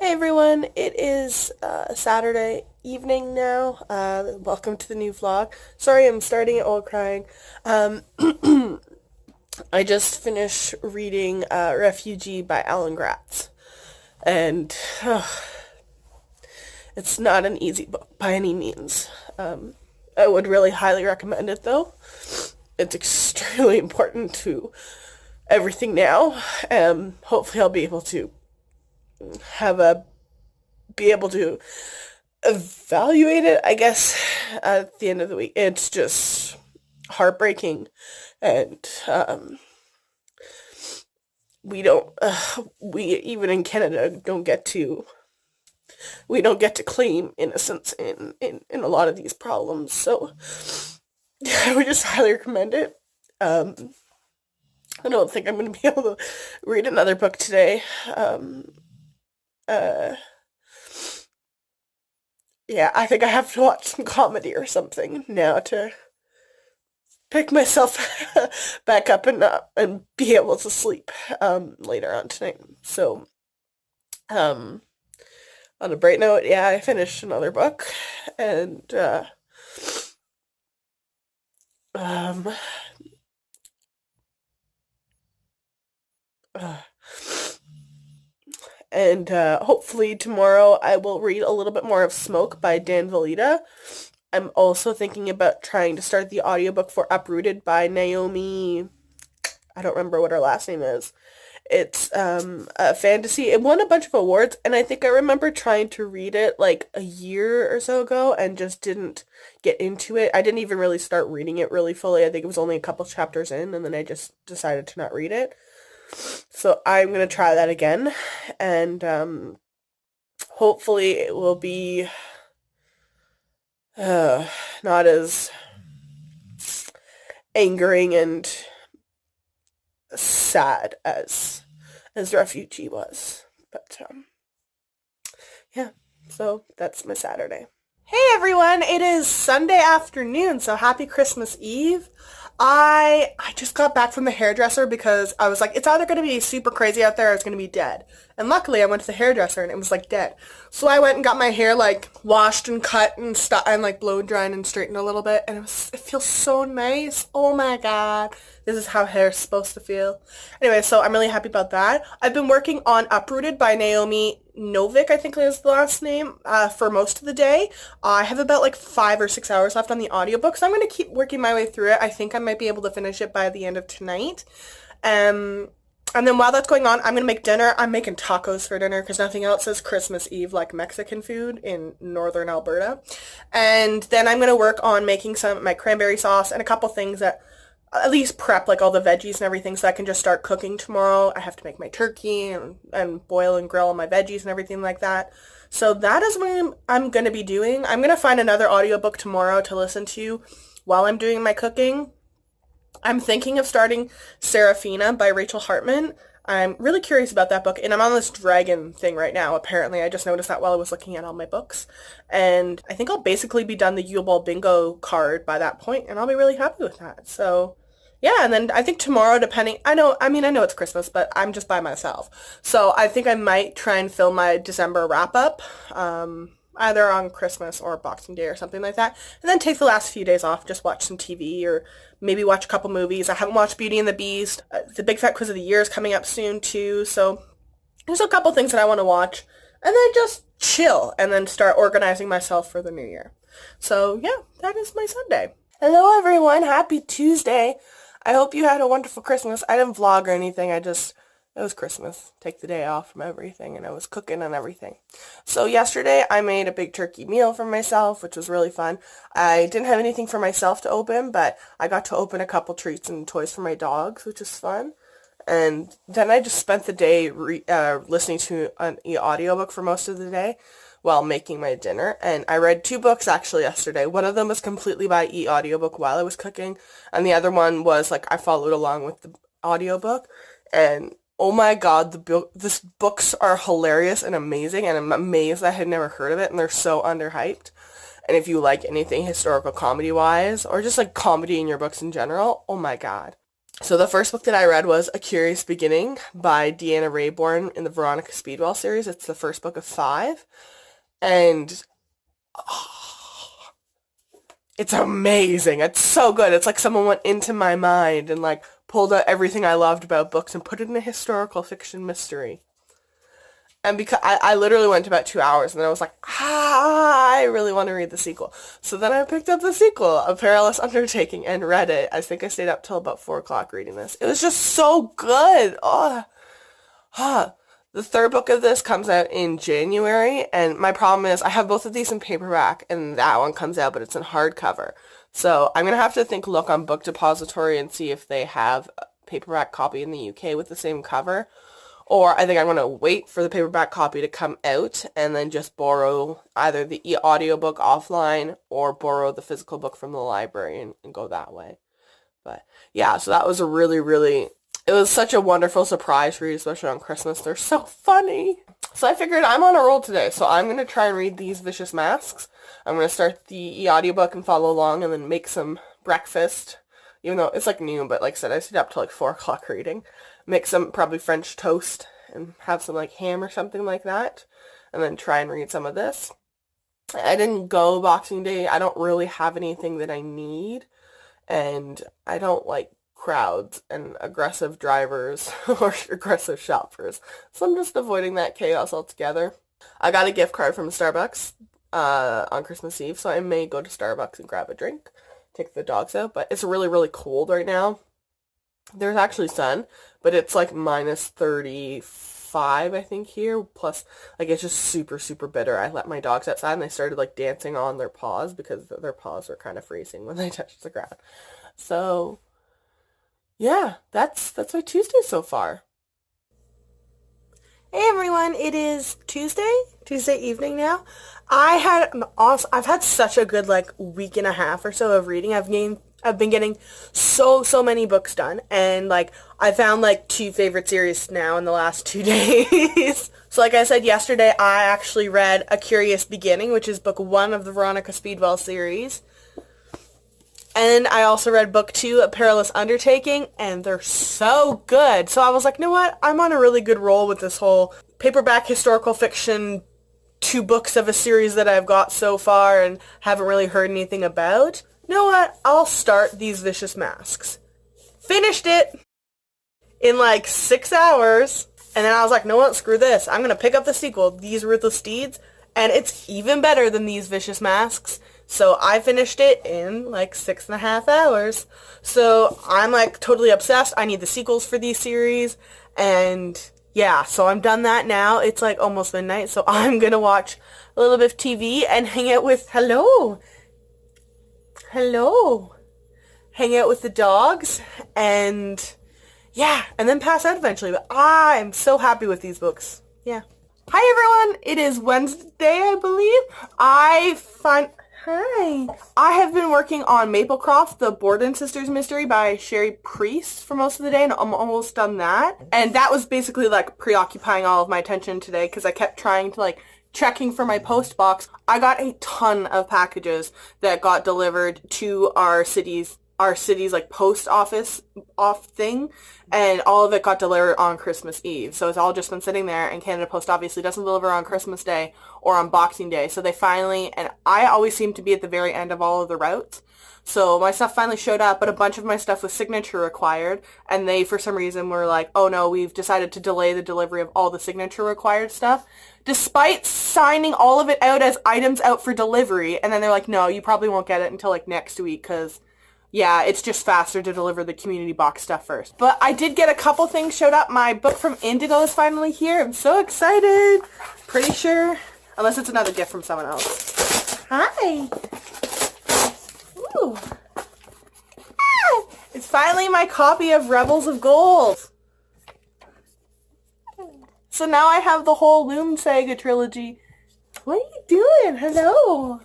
Hey everyone, it is Saturday evening now. Welcome to the new vlog. Sorry I'm starting it while crying. Um, I just finished reading Refugee by Alan Gratz. And it's not an easy book by any means. I would really highly recommend it though. It's extremely important to everything now. Hopefully I'll be able to have a be able to evaluate it, I guess, at the end of the week. It's just heartbreaking, and we don't, we even in Canada we don't get to claim innocence in a lot of these problems. So I would just highly recommend it. I don't think I'm going to be able to read another book today. Uh, yeah, I think I have to watch some comedy or something now to pick myself back up and be able to sleep later on tonight. So, um, on a bright note, yeah, I finished another book, and um, uh, hopefully tomorrow I will read a little bit more of Smoke by Dan Villita. I'm also thinking about trying to start the audiobook for Uprooted by Naomi. I don't remember what her last name is. It's a fantasy. It won a bunch of awards, and I think I remember trying to read it like a year or so ago and just didn't get into it. I didn't even really start reading it really fully. I think it was only a couple chapters in, and then I just decided to not read it. So I'm gonna try that again, and hopefully it will be not as angering and sad as Refugee was. But yeah, so that's my Saturday. Hey everyone, it is Sunday afternoon, so happy Christmas Eve. I just got back from the hairdresser because I was like, it's either going to be super crazy out there or it's going to be dead. And luckily I went to the hairdresser and it was like dead. So I went and got my hair like washed and cut and and like blow dried and straightened a little bit, and it feels so nice. Oh my god. This is how hair's supposed to feel. Anyway, so I'm really happy about that. I've been working on Uprooted by Naomi Novik, I think is the last name, for most of the day. I have about like 5 or 6 hours left on the audiobook, so I'm going to keep working my way through it. I think I might be able to finish it by the end of tonight. And then while that's going on, I'm going to make dinner. I'm making tacos for dinner because nothing else is Christmas Eve like Mexican food in northern Alberta. And then I'm going to work on making some of my cranberry sauce and a couple things that at least prep like all the veggies and everything so I can just start cooking tomorrow. I have to make my turkey and boil and grill all my veggies and everything like that. So that is what I'm going to be doing. I'm going to find another audiobook tomorrow to listen to while I'm doing my cooking. I'm thinking of starting Serafina by Rachel Hartman. I'm really curious about that book, and I'm on this dragon thing right now, apparently. I just noticed that while I was looking at all my books. And I think I'll basically be done the Yule Ball Bingo card by that point, and I'll be really happy with that. So, yeah, and then I think tomorrow, I know it's Christmas, but I'm just by myself. So I think I might try and film my December wrap-up, either on Christmas or Boxing Day or something like that, and then take the last few days off, just watch some TV or maybe watch a couple movies. I haven't watched Beauty and the Beast. The Big Fat Quiz of the Year is coming up soon too, so there's a couple things that I want to watch, and then just chill and then start organizing myself for the new year. So yeah, that is my Sunday. Hello everyone, happy Tuesday. I hope you had a wonderful Christmas. I didn't vlog or anything, it was Christmas. Take the day off from everything, and I was cooking and everything. So yesterday, I made a big turkey meal for myself, which was really fun. I didn't have anything for myself to open, but I got to open a couple treats and toys for my dogs, which was fun. And then I just spent the day listening to an audiobook for most of the day while making my dinner. And I read 2 books actually yesterday. One of them was completely by audiobook while I was cooking, and the other one was like I followed along with the audiobook. And oh my god, these books are hilarious and amazing, and I'm amazed I had never heard of it, and they're so underhyped. And if you like anything historical comedy-wise, or just like comedy in your books in general, oh my god. So the first book that I read was A Curious Beginning by Deanna Raybourn in the Veronica Speedwell series. It's the first book of 5. And it's amazing. It's so good. It's like someone went into my mind and like pulled out everything I loved about books and put it in a historical fiction mystery. And because I literally went about 2 hours and then I was like, I really want to read the sequel. So then I picked up the sequel, A Perilous Undertaking, and read it. I think I stayed up till about 4 o'clock reading this. It was just so good. The third book of this comes out in January, and my problem is I have both of these in paperback, and that one comes out, but it's in hardcover. So I'm going to have to look on Book Depository and see if they have a paperback copy in the UK with the same cover. Or I think I'm going to wait for the paperback copy to come out and then just borrow either the audiobook offline or borrow the physical book from the library and go that way. But yeah, so that was a really, really... It was such a wonderful surprise read, especially on Christmas. They're so funny. So I figured I'm on a roll today, so I'm going to try and read these Vicious Masks. I'm going to start the audiobook and follow along and then make some breakfast. Even though it's like noon, but like I said, I stayed up till like 4 o'clock reading. Make some probably French toast and have some like ham or something like that. And then try and read some of this. I didn't go Boxing Day. I don't really have anything that I need. And I don't like crowds and aggressive drivers or aggressive shoppers. So I'm just avoiding that chaos altogether. I got a gift card from Starbucks on Christmas Eve, so I may go to Starbucks and grab a drink, take the dogs out, but it's really, really cold right now. There's actually sun, but it's like minus 35, I think, here, plus, like, it's just super, super bitter. I let my dogs outside, and they started, like, dancing on their paws because their paws were kind of freezing when they touched the ground. So... yeah, that's my Tuesday so far. Hey everyone, it is Tuesday evening now. I've had such a good like week and a half or so of reading. I've been getting so many books done, and like I found like 2 favorite series now in the last 2 days. So like I said yesterday, I actually read A Curious Beginning, which is book 1 of the Veronica Speedwell series. And I also read book 2, A Perilous Undertaking, and they're so good. So I was like, you know what? I'm on a really good roll with this whole paperback historical fiction 2 books of a series that I've got so far and haven't really heard anything about. You know what? I'll start these Vicious Masks. Finished it in like 6 hours. And then I was like, you know what? Screw this. I'm going to pick up the sequel, These Ruthless Deeds. And it's even better than These Vicious Masks. So I finished it in like 6.5 hours. So I'm like totally obsessed. I need the sequels for these series. And yeah, so I'm done that now. It's like almost midnight. So I'm going to watch a little bit of TV and hang out with, hello. Hang out with the dogs. And yeah, and then pass out eventually. But I'm so happy with these books. Yeah. Hi everyone. It is Wednesday, I believe. Hi. I have been working on Maplecroft, the Borden Sisters mystery by Sherry Priest for most of the day, and I'm almost done that. And that was basically like preoccupying all of my attention today because I kept trying to like checking for my post box. I got a ton of packages that got delivered to our city's like post office off thing, and all of it got delivered on Christmas Eve. So it's all just been sitting there, and Canada Post obviously doesn't deliver on Christmas Day or on Boxing Day. So they finally, and I always seem to be at the very end of all of the routes. So my stuff finally showed up, but a bunch of my stuff was signature required, and they for some reason were like, oh no, we've decided to delay the delivery of all the signature required stuff, despite signing all of it out as items out for delivery. And then they're like, no, you probably won't get it until like next week because yeah, it's just faster to deliver the community box stuff first. But I did get a couple things showed up. My book from Indigo is finally here. I'm so excited. Pretty sure. Unless it's another gift from someone else. Hi. Ooh. Ah, it's finally my copy of Rebels of Gold. So now I have the whole Loom Saga trilogy. What are you doing? Hello.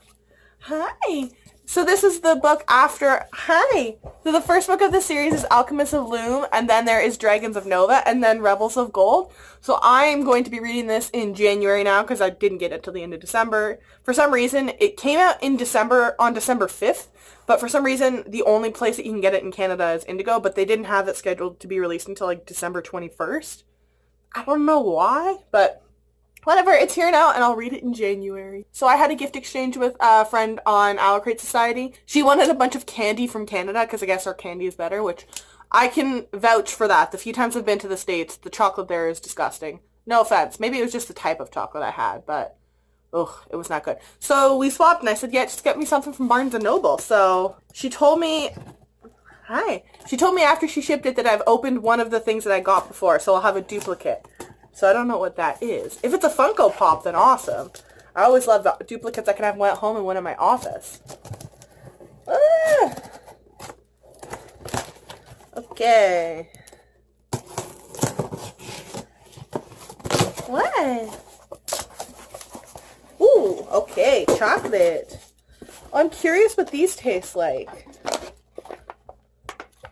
Hi. So this is the book after, hi! So the first book of the series is Alchemists of Loom, and then there is Dragons of Nova, and then Rebels of Gold. So I'm going to be reading this in January now, because I didn't get it till the end of December. For some reason, it came out in December, on December 5th, but for some reason, the only place that you can get it in Canada is Indigo, but they didn't have it scheduled to be released until like December 21st. I don't know why, but whatever, it's here now, and I'll read it in January. So I had a gift exchange with a friend on Owl Crate Society. She wanted a bunch of candy from Canada, because I guess our candy is better, which I can vouch for that. The few times I've been to the States, the chocolate there is disgusting. No offense. Maybe it was just the type of chocolate I had, but ugh, it was not good. So we swapped, and I said, yeah, just get me something from Barnes & Noble. So she told me, hi. She told me after she shipped it that I've opened one of the things that I got before, so I'll have a duplicate. So I don't know what that is. If it's a Funko Pop, then awesome. I always love the duplicates. I can have one at home and one in my office. Ah! Okay. What? Ooh, okay, chocolate. Oh, I'm curious what these taste like.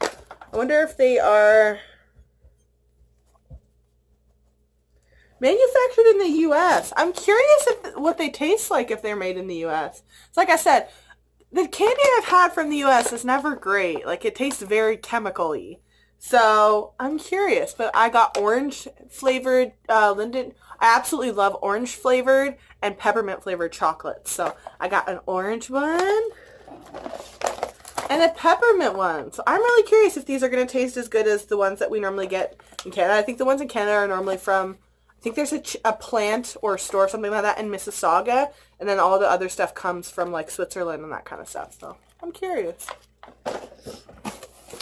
I wonder if they are manufactured in the U.S. I'm curious what they taste like if they're made in the U.S. So like I said, the candy I've had from the U.S. is never great. Like, it tastes very chemical-y. So I'm curious, but I got orange flavored Linden. I absolutely love orange flavored and peppermint flavored chocolate. So I got an orange one and a peppermint one. So I'm really curious if these are going to taste as good as the ones that we normally get in Canada. I think the ones in Canada are normally from, I think there's a plant or a store, something like that in Mississauga, and then all the other stuff comes from like Switzerland and that kind of stuff. So I'm curious.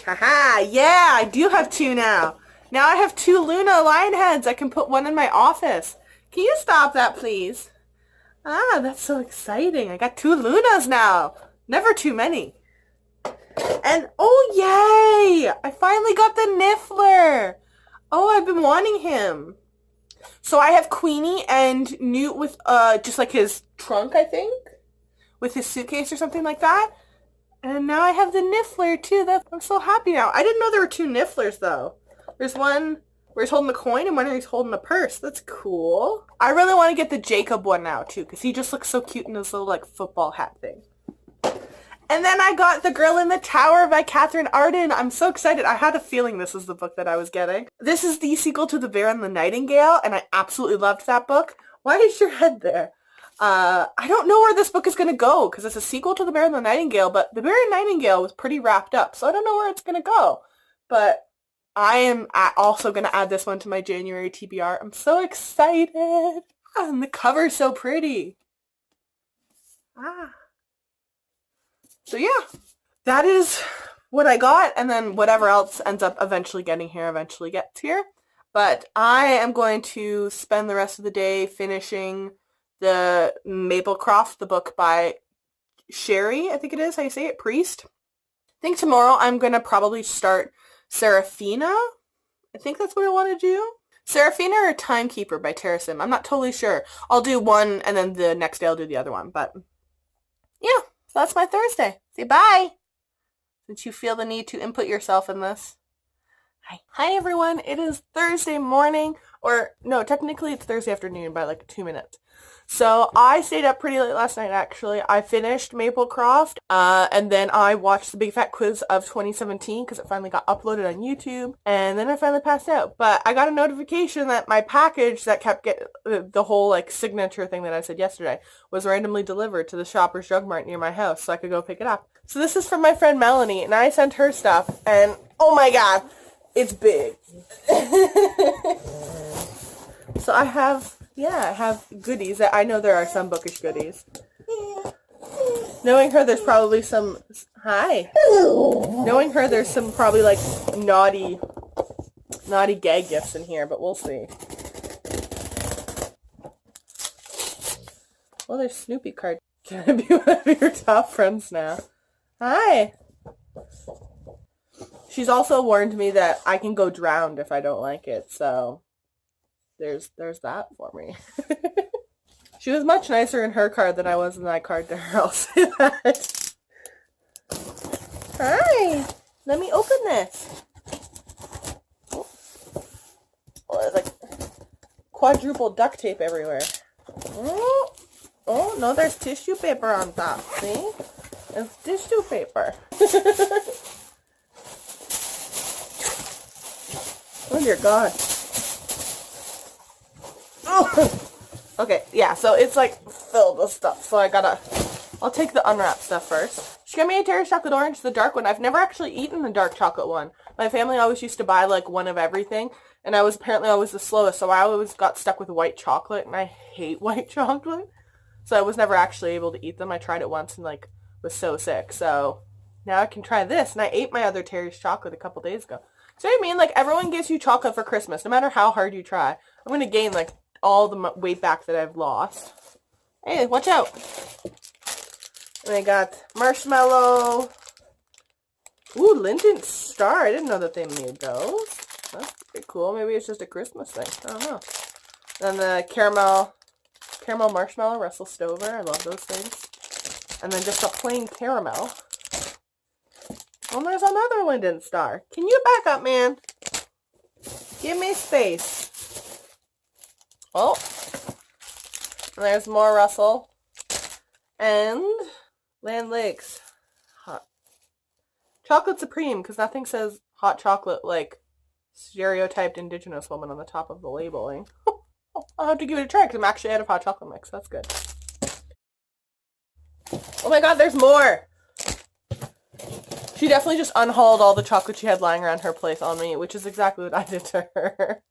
Haha, yeah, I do have two now. Now I have two Luna lion heads. I can put one in my office. Can you stop that, please? Ah, that's so exciting. I got two Lunas now. Never too many. And, oh, yay! I finally got the Niffler. Oh, I've been wanting him. So I have Queenie and Newt with just like his trunk, I think, with his suitcase or something like that. And now I have the Niffler too. I'm so happy now. I didn't know there were two Nifflers though. There's one where he's holding the coin and one where he's holding a purse. That's cool. I really want to get the Jacob one now too, because he just looks so cute in his little like football hat thing. And then I got The Girl in the Tower by Catherine Arden. I'm so excited. I had a feeling this was the book that I was getting. This is the sequel to The Bear and the Nightingale, and I absolutely loved that book. Why is your head there? I don't know where this book is going to go, because it's a sequel to The Bear and the Nightingale, but The Bear and Nightingale was pretty wrapped up, so I don't know where it's going to go. But I am also going to add this one to my January TBR. I'm so excited. And the cover's so pretty. So yeah, that is what I got, and then whatever else ends up eventually getting here eventually gets here. But I am going to spend the rest of the day finishing the Maplecroft, the book by Sherry, I think it is how you say it, Priest. I think tomorrow I'm going to probably start Seraphina. I think that's what I want to do. Seraphina or Timekeeper by Tara Sim. I'm not totally sure. I'll do one, and then the next day I'll do the other one. But yeah. So that's my Thursday. Say bye. Since you feel the need to input yourself in this. Hi. Hi everyone. It is Thursday morning. Or no, technically it's Thursday afternoon by like 2 minutes. So I stayed up pretty late last night actually. I finished Maplecroft. And then I watched the Big Fat Quiz of 2017 because it finally got uploaded on YouTube. And then I finally passed out. But I got a notification that my package that kept getting the whole like signature thing that I said yesterday was randomly delivered to the Shoppers Drug Mart near my house so I could go pick it up. So this is from my friend Melanie and I sent her stuff and oh my god, it's big. So I have goodies. I know there are some bookish goodies. Knowing her, there's probably some... Hi. Knowing her, there's some probably, like, naughty gag gifts in here, but we'll see. Well, there's Snoopy cards. Can I be one of your top friends now? Hi. She's also warned me that I can go drowned if I don't like it, so... There's that for me. She was much nicer in her card than I was in my card to her, I'll say that. Hi. Let me open this. Oh, there's like quadruple duct tape everywhere. Oh, no, there's tissue paper on top. See? It's tissue paper. Oh, dear God. Oh. Okay, yeah, so it's like filled with stuff. So I'll take the unwrapped stuff first. She got me a Terry's Chocolate Orange, the dark one. I've never actually eaten the dark chocolate one. My family always used to buy like one of everything. And I was apparently always the slowest. So I always got stuck with white chocolate. And I hate white chocolate. So I was never actually able to eat them. I tried it once and like was so sick. So now I can try this. And I ate my other Terry's chocolate a couple days ago. So I mean, like everyone gives you chocolate for Christmas. No matter how hard you try. I'm going to gain like all the weight back that I've lost. Hey, watch out. And I got marshmallow. Ooh, Linden Star. I didn't know that they made those. That's pretty cool. Maybe it's just a Christmas thing. I don't know. Then the caramel marshmallow, Russell Stover. I love those things. And then just a plain caramel. Oh, there's another Linden Star. Can you back up, man? Give me space. Oh. And there's more Russell. And Land Lakes. Hot. Chocolate Supreme, because nothing says hot chocolate like stereotyped Indigenous woman on the top of the labeling. I'll have to give it a try, because I'm actually out of hot chocolate mix. That's good. Oh my God, there's more! She definitely just unhauled all the chocolate she had lying around her place on me, which is exactly what I did to her.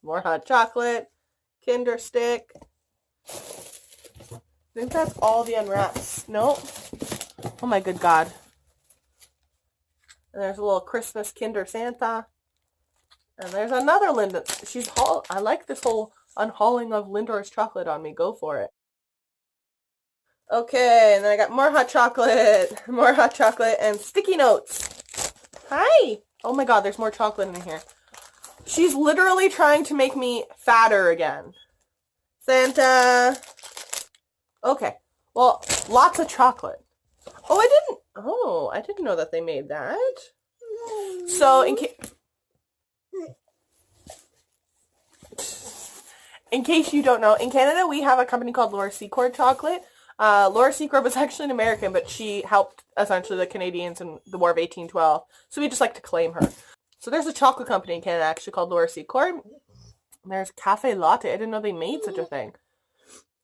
More hot chocolate. Kinder Stick. I think that's all the unwraps. Nope. Oh my good God. And there's a little Christmas Kinder Santa. And there's another Linden. I like this whole unhauling of Lindor's chocolate on me. Go for it. Okay, and then I got more hot chocolate. More hot chocolate and sticky notes. Hi. Oh my God, there's more chocolate in here. She's literally trying to make me fatter again. Santa. Okay. Well, lots of chocolate. Oh, I didn't know that they made that. So, in case you don't know, in Canada, we have a company called Laura Secord Chocolate. Laura Secord was actually an American, but she helped, essentially, the Canadians in the War of 1812. So we just like to claim her. So there's a chocolate company in Canada actually called Laura Secord. There's Cafe Latte. I didn't know they made such a thing.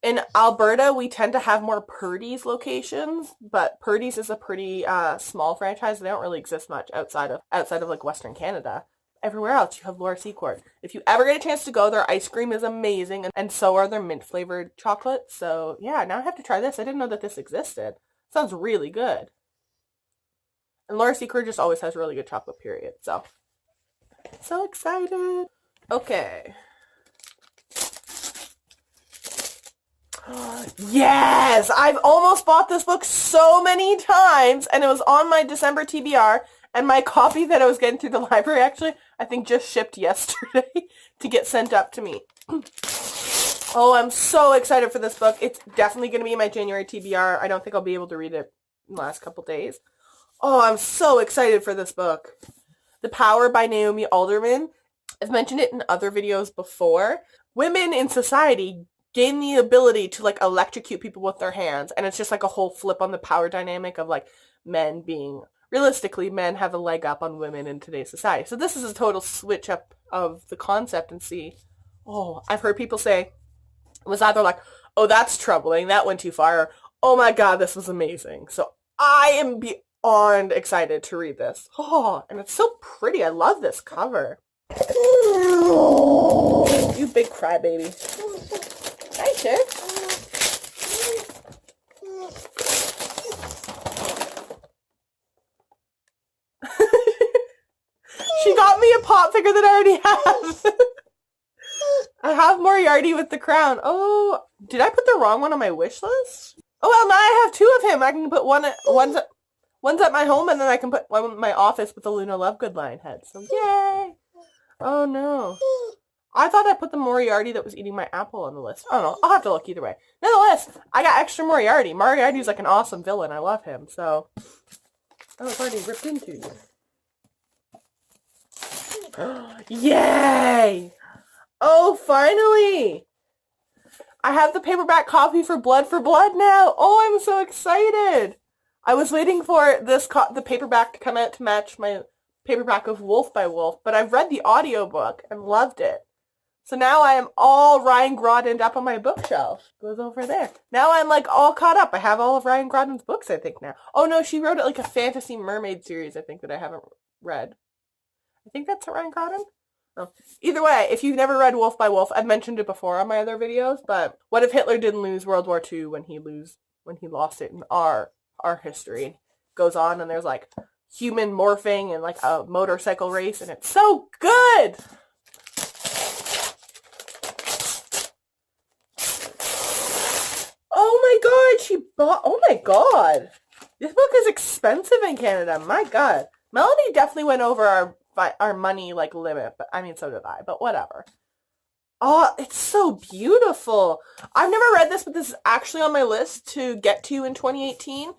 In Alberta, we tend to have more Purdy's locations, but Purdy's is a pretty small franchise. They don't really exist much outside of like Western Canada. Everywhere else, you have Laura Secord. If you ever get a chance to go, their ice cream is amazing, and so are their mint-flavored chocolates. So, yeah, now I have to try this. I didn't know that this existed. Sounds really good. And Laura Secord just always has really good chocolate, period. So excited. Okay. Yes! I've almost bought this book so many times, and it was on my December TBR, and my copy that I was getting through the library, actually, I think just shipped yesterday to get sent up to me. Oh, I'm so excited for this book. It's definitely going to be my January TBR. I don't think I'll be able to read it in the last couple days. Oh, I'm so excited for this book. The Power by Naomi Alderman. I've mentioned it in other videos before. Women in society gain the ability to like electrocute people with their hands, and it's just like a whole flip on the power dynamic of like men being, realistically, men have a leg up on women in today's society. So this is a total switch up of the concept. And see, I've heard people say it was either like, oh, that's troubling, that went too far, or, oh my God, this was amazing. So I am beyond excited to read this. Oh, and it's so pretty. I love this cover. You big crybaby. Hi, Chick. She got me a pop figure that I already have. I have Moriarty with the crown. Oh, did I put the wrong one on my wish list? Oh, well, now I have two of him. I can put one's at my home, and then I can put one in my office with the Luna Lovegood lion head. So, yay! Oh, no. I thought I put the Moriarty that was eating my apple on the list. I don't know. I'll have to look either way. Nonetheless, I got extra Moriarty. Moriarty's like an awesome villain. I love him. So, Oh, it's already ripped into you. Yay! Oh, finally! I have the paperback copy for Blood now. Oh, I'm so excited. I was waiting for the paperback to come out to match my paperback of Wolf by Wolf, but I've read the audiobook and loved it. So now I am all Ryan Groddened up on my bookshelf. Goes over there. Now I'm like all caught up. I have all of Ryan Grodden's books, I think, now. Oh no, she wrote it like a fantasy mermaid series, I think, that I haven't read. I think that's Ryan Grodden. Oh. Either way, if you've never read Wolf by Wolf, I've mentioned it before on my other videos, but what if Hitler didn't lose World War II when he lost it in our history? Goes on and there's like human morphing and like a motorcycle race, and it's so good! Oh my god! This book is expensive in Canada, my god. Melanie definitely went over our money like limit, but I mean so did I, but whatever. Oh, it's so beautiful. I've never read this, but this is actually on my list to get to in 2018.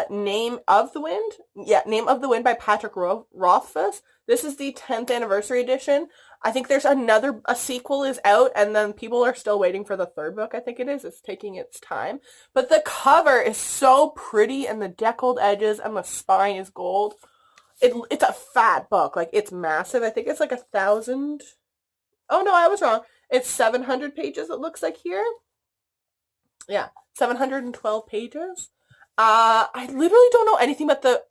Name of the Wind. Yeah, Name of the Wind by Patrick Rothfuss. This is the 10th anniversary edition. I think there's a sequel is out, and then people are still waiting for the third book, I think it is. It's taking its time. But the cover is so pretty, and the deckled edges, and the spine is gold. It's a fat book. Like, it's massive. I think it's like 1,000. Oh, no, I was wrong. It's 700 pages, it looks like here. Yeah, 712 pages. I literally don't know anything but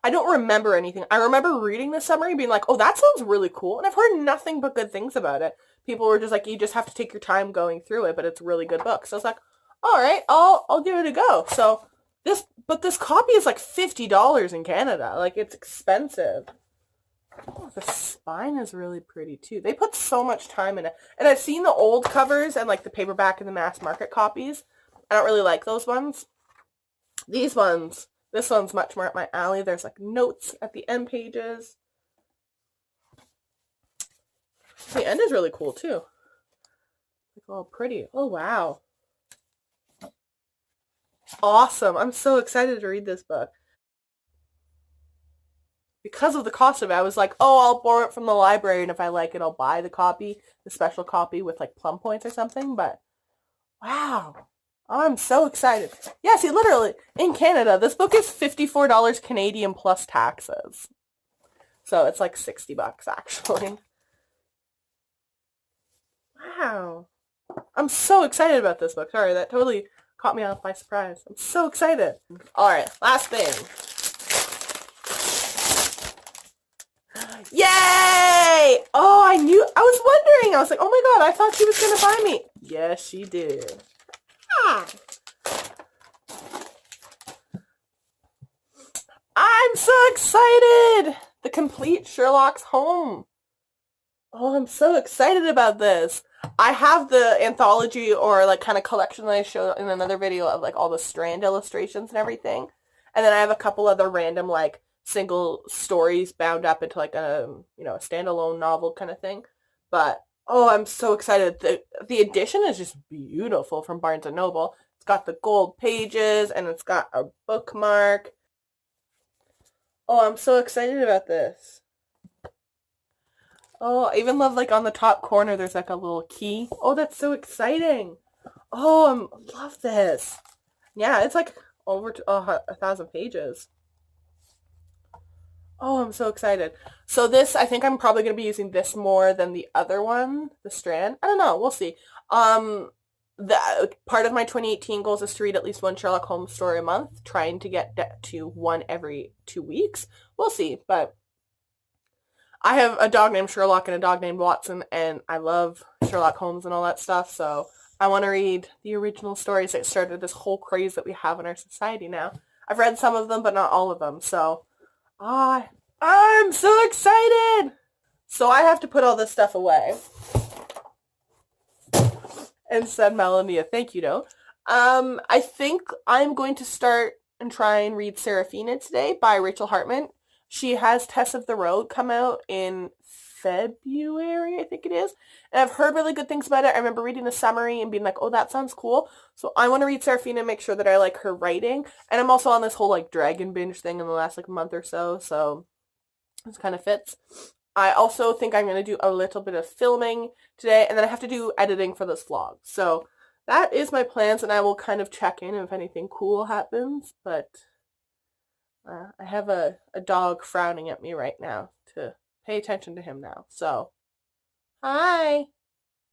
I don't remember anything. I remember reading the summary and being like, oh, that sounds really cool. And I've heard nothing but good things about it. People were just like, you just have to take your time going through it, but it's a really good book. So I was like, all right, I'll give it a go. So this copy is like $50 in Canada. Like, it's expensive. Oh, the spine is really pretty too. They put so much time in it. And I've seen the old covers and like the paperback and the mass market copies. I don't really like those ones. This one's much more up my alley. There's like notes at the end pages. The end is really cool too. It's all pretty. Oh, wow. Awesome. I'm so excited to read this book. Because of the cost of it, I was like, oh, I'll borrow it from the library, and if I like it, I'll buy the special copy with like plum points or something. But wow. I'm so excited. Yeah, see, literally, in Canada, this book is $54 Canadian plus taxes. So it's like $60 actually. Wow. I'm so excited about this book. Sorry, that totally caught me off by surprise. I'm so excited. Alright, last thing. Yay! Oh, I was wondering. I was like, oh my god, I thought she was going to buy me. Yes, she did. I'm so excited! The complete Sherlock's Home. Oh, I'm so excited about this. I have the anthology or like kind of collection that I showed in another video of like all the Strand illustrations and everything. And then I have a couple other random like single stories bound up into like a standalone novel kind of thing. But oh, I'm so excited. The edition is just beautiful from Barnes & Noble. It's got the gold pages and it's got a bookmark. Oh, I'm so excited about this. Oh, I even love like on the top corner there's like a little key. Oh, that's so exciting. Oh, I love this. Yeah, it's like over 1,000 pages. Oh, I'm so excited. So this, I think I'm probably going to be using this more than the other one, the Strand. I don't know. We'll see. The part of my 2018 goals is to read at least one Sherlock Holmes story a month, trying to get to one every 2 weeks. We'll see, but I have a dog named Sherlock and a dog named Watson, and I love Sherlock Holmes and all that stuff, so I want to read the original stories that started this whole craze that we have in our society now. I've read some of them, but not all of them, so I'm so excited! So I have to put all this stuff away and send Melanie a thank you note. I think I'm going to start and try and read Serafina today by Rachel Hartman. She has Tess of the Road come out in February, I think it is. And I've heard really good things about it. I remember reading the summary and being like, oh, that sounds cool. So I want to read Seraphina and make sure that I like her writing. And I'm also on this whole like dragon binge thing in the last like month or so. So this kind of fits. I also think I'm going to do a little bit of filming today, and then I have to do editing for this vlog. So that is my plans, and I will kind of check in if anything cool happens, but I have a dog frowning at me right now to pay attention to him now. So, hi!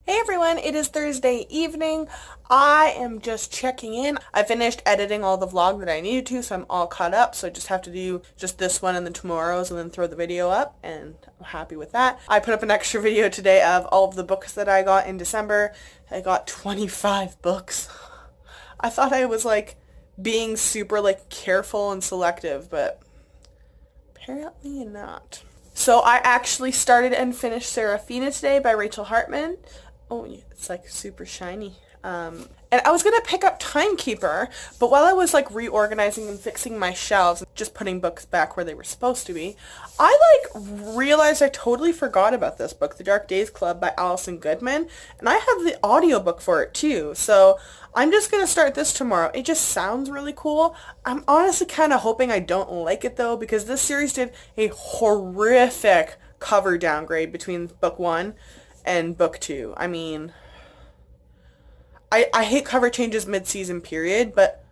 Hey everyone, it is Thursday evening. I am just checking in. I finished editing all the vlog that I needed to, so I'm all caught up. So I just have to do just this one and then tomorrow's and then throw the video up, and I'm happy with that. I put up an extra video today of all of the books that I got in December. I got 25 books. I thought I was like being super like careful and selective, but apparently not. So I actually started and finished Seraphina today by Rachel Hartman. Oh, it's like super shiny. And I was going to pick up Timekeeper, but while I was like reorganizing and fixing my shelves, just putting books back where they were supposed to be, I like realized I totally forgot about this book, The Dark Days Club by Alison Goodman, and I have the audiobook for it too. So I'm just going to start this tomorrow. It just sounds really cool. I'm honestly kind of hoping I don't like it though, because this series did a horrific cover downgrade between book 1 and book 2. I mean, I hate cover changes mid-season period, but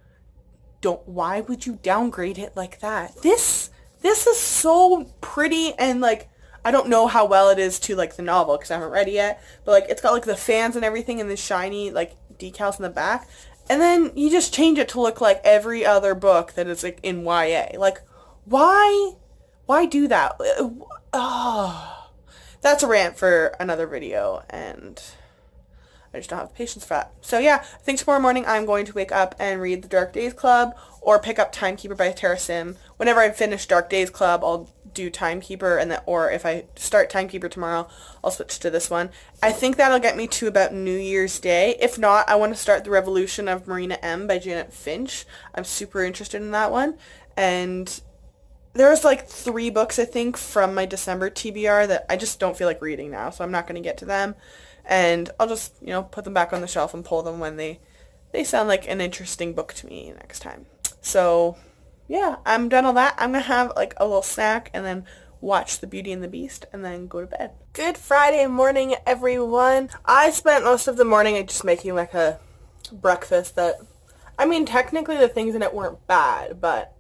why would you downgrade it like that? This is so pretty, and like, I don't know how well it is to like the novel because I haven't read it yet, but like it's got like the fans and everything and the shiny like decals in the back, and then you just change it to look like every other book that is like in YA. Like, why do that? Oh. That's a rant for another video, and I just don't have the patience for that. So yeah, I think tomorrow morning I'm going to wake up and read The Dark Days Club, or pick up Timekeeper by Tara Sim. Whenever I finish Dark Days Club, I'll do Timekeeper, and then, or if I start Timekeeper tomorrow, I'll switch to this one. I think that'll get me to about New Year's Day. If not, I want to start The Revolution of Marina M. by Janet Finch. I'm super interested in that one, and there's like 3 books, I think, from my December TBR that I just don't feel like reading now, so I'm not going to get to them. And I'll just, put them back on the shelf and pull them when they sound like an interesting book to me next time. So, yeah, I'm done all that. I'm going to have like a little snack and then watch The Beauty and the Beast and then go to bed. Good Friday morning, everyone. I spent most of the morning just making like a breakfast that, I mean, technically the things in it weren't bad, but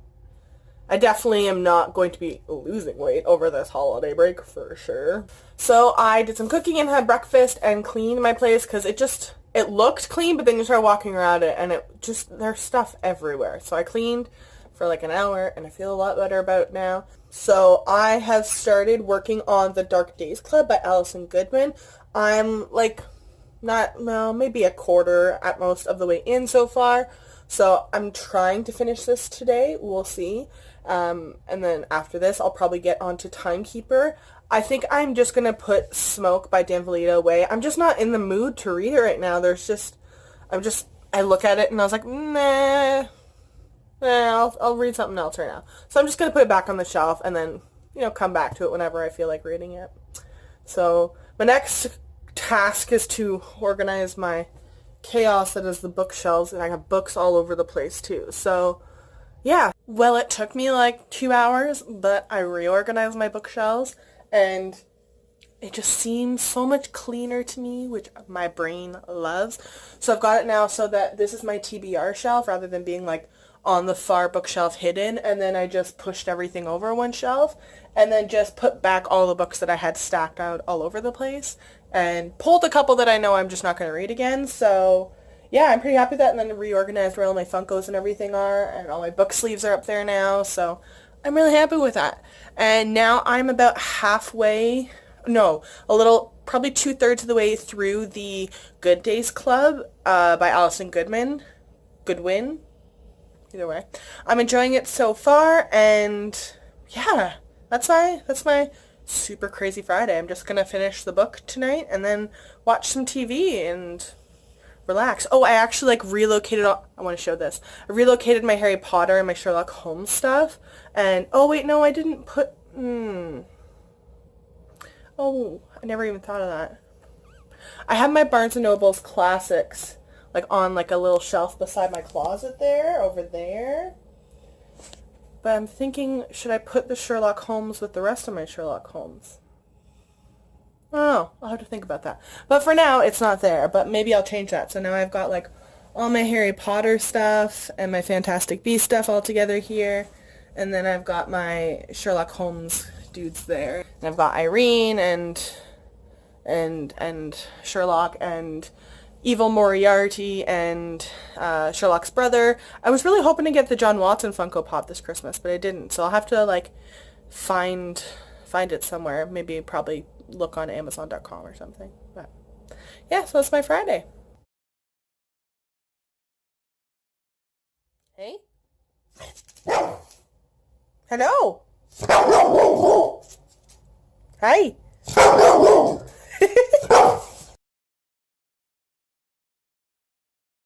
I definitely am not going to be losing weight over this holiday break for sure. So I did some cooking and had breakfast and cleaned my place because it looked clean, but then you start walking around it and there's stuff everywhere. So I cleaned for like an hour and I feel a lot better about it now. So I have started working on The Dark Days Club by Alison Goodman. I'm like maybe a quarter at most of the way in so far. So I'm trying to finish this today. We'll see. And then after this, I'll probably get onto Timekeeper. I think I'm just going to put Smoke by Dan Villita away. I'm just not in the mood to read it right now. I look at it and I was like, I'll read something else right now. So I'm just going to put it back on the shelf and then, come back to it whenever I feel like reading it. So my next task is to organize my chaos that is the bookshelves, and I have books all over the place too. So yeah, well, it took me like 2 hours, but I reorganized my bookshelves and it just seems so much cleaner to me, which my brain loves. So I've got it now so that this is my TBR shelf rather than being like on the far bookshelf hidden, and then I just pushed everything over one shelf and then just put back all the books that I had stacked out all over the place and pulled a couple that I know I'm just not going to read again. So yeah, I'm pretty happy with that, and then reorganized where all my Funkos and everything are, and all my book sleeves are up there now, so I'm really happy with that. And now I'm about probably 2/3 of the way through the Good Days Club by Alison Goodwin, either way. I'm enjoying it so far, and yeah, that's my super crazy Friday. I'm just going to finish the book tonight, and then watch some TV, and relax. Oh, I actually relocated I want to show this. I relocated my Harry Potter and my Sherlock Holmes stuff. And oh wait, no, I didn't put Oh, I never even thought of that. I have my Barnes & Noble's classics like on like a little shelf beside my closet there, over there. But I'm thinking, should I put the Sherlock Holmes with the rest of my Sherlock Holmes? I don't know. I'll have to think about that. But for now, it's not there. But maybe I'll change that. So now I've got like all my Harry Potter stuff and my Fantastic Beasts stuff all together here. And then I've got my Sherlock Holmes dudes there. And I've got Irene and Sherlock and Evil Moriarty and Sherlock's brother. I was really hoping to get the John Watson Funko Pop this Christmas, but I didn't. So I'll have to like find it somewhere. Maybe probably look on Amazon.com or something. But yeah, so it's my Friday. Hey? Hello? Hi.